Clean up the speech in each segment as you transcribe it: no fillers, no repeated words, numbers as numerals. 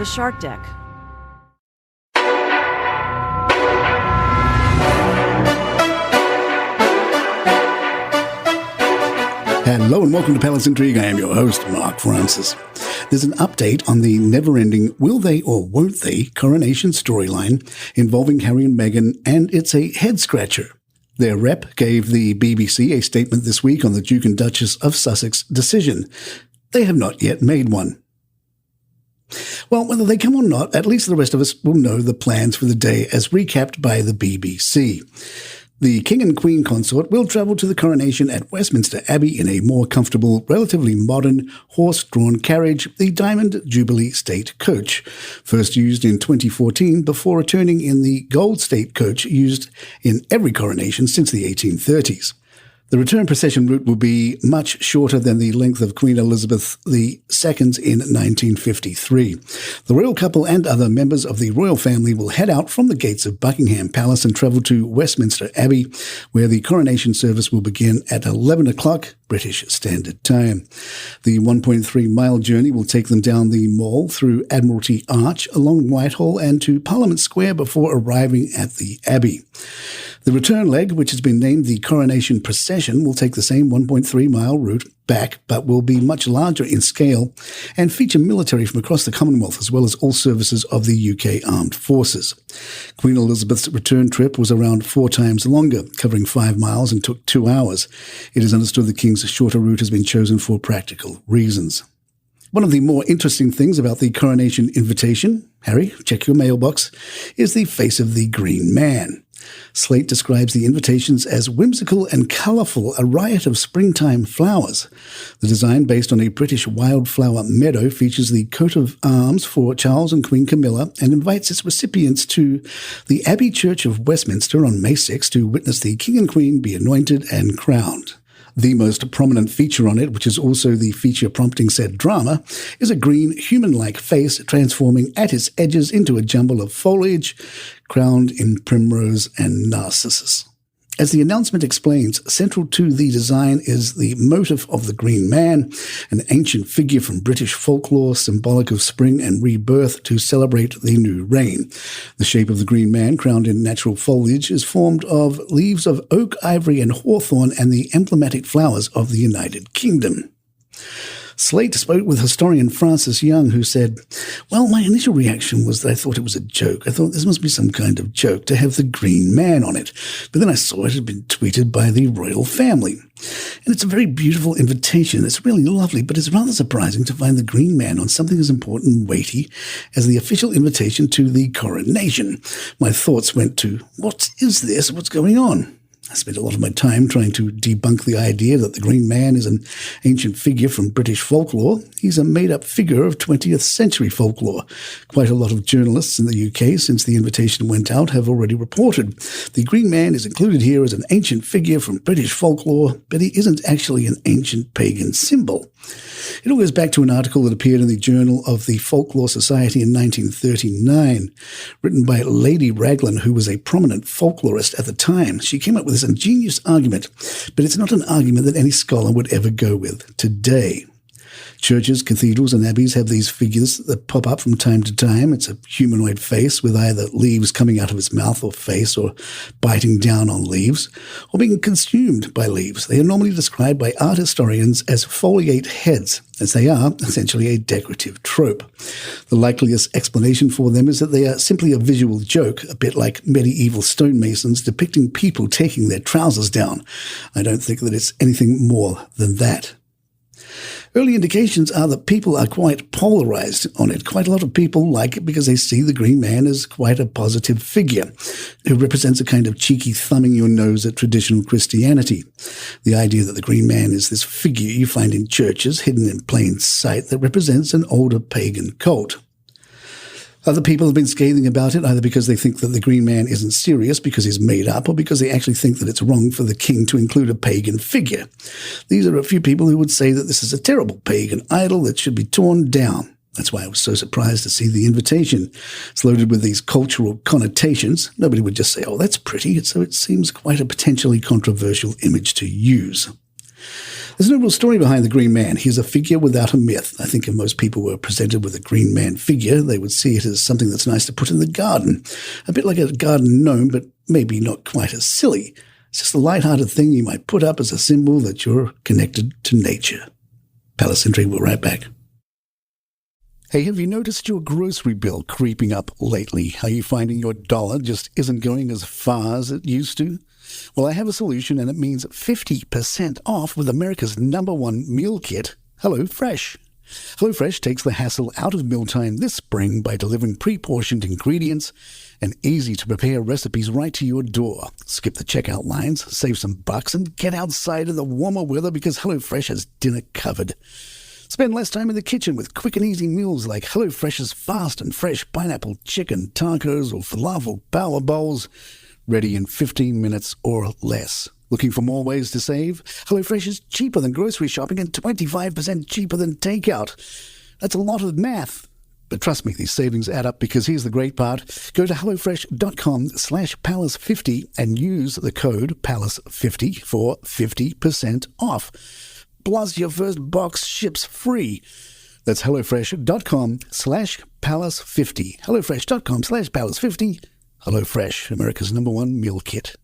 The Shark Deck. Hello and welcome to Palace Intrigue. I am your host, Mark Francis. There's an update on the never-ending will they or won't they coronation storyline involving Harry and Meghan, and it's a head-scratcher. Their rep gave the BBC a statement this week on the Duke and Duchess of Sussex decision. They have not yet made one. Well, whether they come or not, at least the rest of us will know the plans for the day as recapped by the BBC. The King and Queen consort will travel to the coronation at Westminster Abbey in a more comfortable, relatively modern, horse-drawn carriage, the Diamond Jubilee State Coach, first used in 2014 before returning in the Gold State Coach used in every coronation since the 1830s. The return procession route will be much shorter than the length of Queen Elizabeth II's in 1953. The royal couple and other members of the royal family will head out from the gates of Buckingham Palace and travel to Westminster Abbey, where the coronation service will begin at 11 o'clock British Standard Time. The 1.3-mile journey will take them down the Mall through Admiralty Arch, along Whitehall and to Parliament Square before arriving at the Abbey. The return leg, which has been named the Coronation Procession, will take the same 1.3-mile route back, but will be much larger in scale and feature military from across the Commonwealth as well as all services of the UK Armed Forces. Queen Elizabeth's return trip was around 4 times longer, covering 5 miles and took 2 hours. It is understood the King's shorter route has been chosen for practical reasons. One of the more interesting things about the coronation invitation, Harry, check your mailbox, is the face of the Green Man. Slate describes the invitations as whimsical and colourful, a riot of springtime flowers. The design, based on a British wildflower meadow, features the coat of arms for Charles and Queen Camilla and invites its recipients to the Abbey Church of Westminster on May 6 to witness the King and Queen be anointed and crowned. The most prominent feature on it, which is also the feature prompting said drama, is a green, human-like face transforming at its edges into a jumble of foliage, crowned in primrose and narcissus. As the announcement explains, central to the design is the motif of the Green Man, an ancient figure from British folklore symbolic of spring and rebirth to celebrate the new reign. The shape of the Green Man, crowned in natural foliage, is formed of leaves of oak, ivory, and hawthorn and the emblematic flowers of the United Kingdom. Slate spoke with historian Francis Young, who said, "Well, my initial reaction was that I thought it was a joke. I thought this must be some kind of joke to have the Green Man on it. But then I saw it had been tweeted by the royal family. And it's a very beautiful invitation. It's really lovely, but it's rather surprising to find the Green Man on something as important and weighty as the official invitation to the coronation. My thoughts went to, what is this? What's going on? I spent a lot of my time trying to debunk the idea that the Green Man is an ancient figure from British folklore. He's a made-up figure of 20th century folklore. Quite a lot of journalists in the UK, since the invitation went out, have already reported. The Green Man is included here as an ancient figure from British folklore, but he isn't actually an ancient pagan symbol. It all goes back to an article that appeared in the Journal of the Folklore Society in 1939, written by Lady Raglan, who was a prominent folklorist at the time. She came up with this ingenious argument, but it's not an argument that any scholar would ever go with today. Churches, cathedrals, and abbeys have these figures that pop up from time to time. It's a humanoid face with either leaves coming out of its mouth or face, or biting down on leaves, or being consumed by leaves. They are normally described by art historians as foliate heads, as they are essentially a decorative trope. The likeliest explanation for them is that they are simply a visual joke, a bit like medieval stonemasons depicting people taking their trousers down. I don't think that it's anything more than that. Early indications are that people are quite polarized on it. Quite a lot of people like it because they see the Green Man as quite a positive figure who represents a kind of cheeky thumbing your nose at traditional Christianity. The idea that the Green Man is this figure you find in churches hidden in plain sight that represents an older pagan cult. Other people have been scathing about it, either because they think that the Green Man isn't serious because he's made up, or because they actually think that it's wrong for the king to include a pagan figure. These are a few people who would say that this is a terrible pagan idol that should be torn down. That's why I was so surprised to see the invitation. It's loaded with these cultural connotations. Nobody would just say, oh, that's pretty, so it seems quite a potentially controversial image to use. There's no real story behind the Green Man. He's a figure without a myth. I think if most people were presented with a Green Man figure, they would see it as something that's nice to put in the garden. A bit like a garden gnome, but maybe not quite as silly. It's just a light-hearted thing you might put up as a symbol that you're connected to nature. Palace Intrigue will be right back. Hey, have you noticed your grocery bill creeping up lately? Are you finding your dollar just isn't going as far as it used to? Well, I have a solution, and it means 50% off with America's #1 meal kit, HelloFresh. HelloFresh takes the hassle out of mealtime this spring by delivering pre-portioned ingredients and easy-to-prepare recipes right to your door. Skip the checkout lines, save some bucks, and get outside in the warmer weather because HelloFresh has dinner covered. Spend less time in the kitchen with quick and easy meals like HelloFresh's fast and fresh pineapple chicken tacos or falafel power bowls, ready in 15 minutes or less. Looking for more ways to save? HelloFresh is cheaper than grocery shopping and 25% cheaper than takeout. That's a lot of math. But trust me, these savings add up because here's the great part. Go to HelloFresh.com/Palace50 and use the code Palace50 for 50% off. Plus, your first box ships free. That's HelloFresh.com/Palace50. HelloFresh.com/Palace50. HelloFresh, America's #1 meal kit.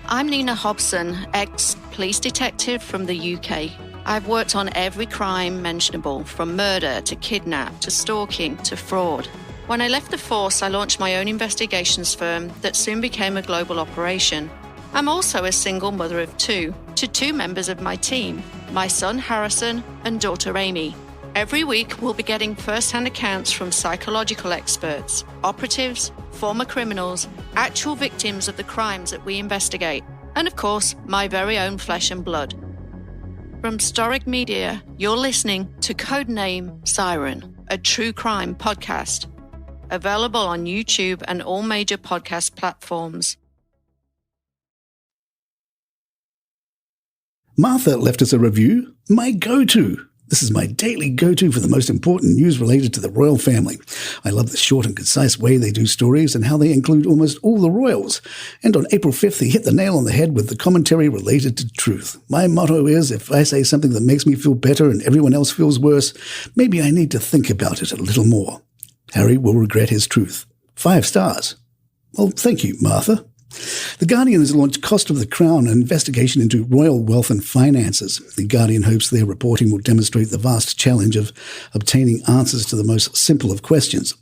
I'm Nina Hobson, ex-police detective from the UK. I've worked on every crime mentionable, from murder to kidnap to stalking to fraud. When I left the force, I launched my own investigations firm that soon became a global operation. I'm also a single mother of two, to two members of my team, my son Harrison and daughter Amy. Every week, we'll be getting first-hand accounts from psychological experts, operatives, former criminals, actual victims of the crimes that we investigate, and of course, my very own flesh and blood. From Storic Media, you're listening to Codename Siren, a true crime podcast. Available on YouTube and all major podcast platforms. Martha left us a review, my go-to. This is my daily go-to for the most important news related to the royal family. I love the short and concise way they do stories and how they include almost all the royals. And on April 5th, he hit the nail on the head with the commentary related to truth. My motto is, if I say something that makes me feel better and everyone else feels worse, maybe I need to think about it a little more. Harry will regret his truth. 5 stars. Well, thank you, Martha. The Guardian has launched Cost of the Crown, an investigation into royal wealth and finances. The Guardian hopes their reporting will demonstrate the vast challenge of obtaining answers to the most simple of questions.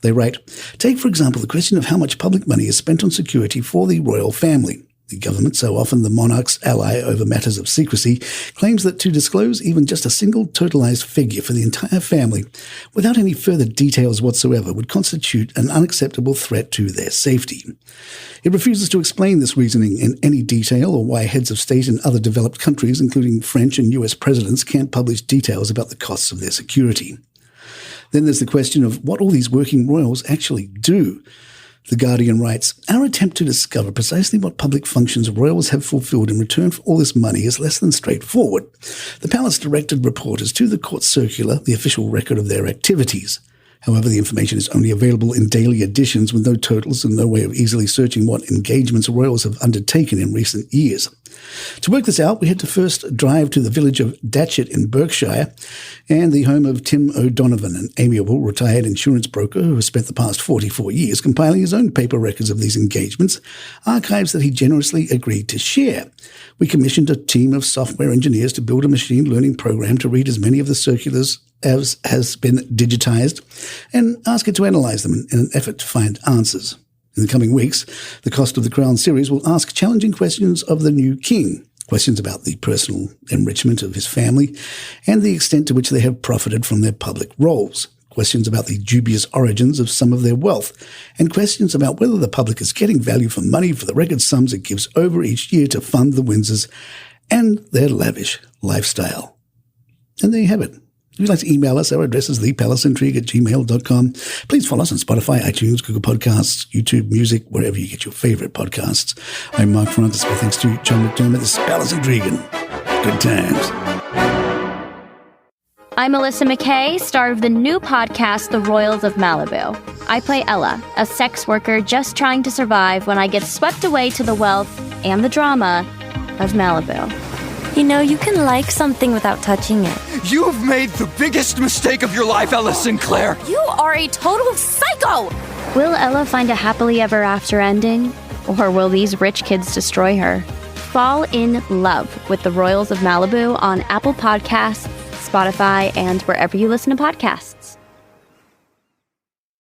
They write, take, for example, the question of how much public money is spent on security for the royal family. The government, so often the monarch's ally over matters of secrecy, claims that to disclose even just a single totalized figure for the entire family without any further details whatsoever would constitute an unacceptable threat to their safety. It refuses to explain this reasoning in any detail or why heads of state in other developed countries, including French and US presidents, can't publish details about the costs of their security. Then there's the question of what all these working royals actually do. The Guardian writes, our attempt to discover precisely what public functions royals have fulfilled in return for all this money is less than straightforward. The palace directed reporters to the court circular, the official record of their activities. However, the information is only available in daily editions with no totals and no way of easily searching what engagements royals have undertaken in recent years. To work this out, we had to first drive to the village of Datchet in Berkshire and the home of Tim O'Donovan, an amiable retired insurance broker who has spent the past 44 years compiling his own paper records of these engagements, archives that he generously agreed to share. We commissioned a team of software engineers to build a machine learning program to read as many of the circulars as has been digitized and ask it to analyze them in an effort to find answers. In the coming weeks, the Cost of the Crown series will ask challenging questions of the new king, questions about the personal enrichment of his family and the extent to which they have profited from their public roles, questions about the dubious origins of some of their wealth, and questions about whether the public is getting value for money for the record sums it gives over each year to fund the Windsors and their lavish lifestyle. And there you have it. If you'd like to email us, our address is thepalaceintrigue@gmail.com. Please follow us on Spotify, iTunes, Google Podcasts, YouTube Music, wherever you get your favorite podcasts. I'm Mark Francis. My thanks to John McDermott. This is Palace Intrigue. Good times. I'm Melissa McKay, star of the new podcast, The Royals of Malibu. I play Ella, a sex worker just trying to survive when I get swept away to the wealth and the drama of Malibu. You know, you can like something without touching it. You've made the biggest mistake of your life, Ella Sinclair. You are a total psycho! Will Ella find a happily ever after ending? Or will these rich kids destroy her? Fall in love with the Royals of Malibu on Apple Podcasts, Spotify, and wherever you listen to podcasts.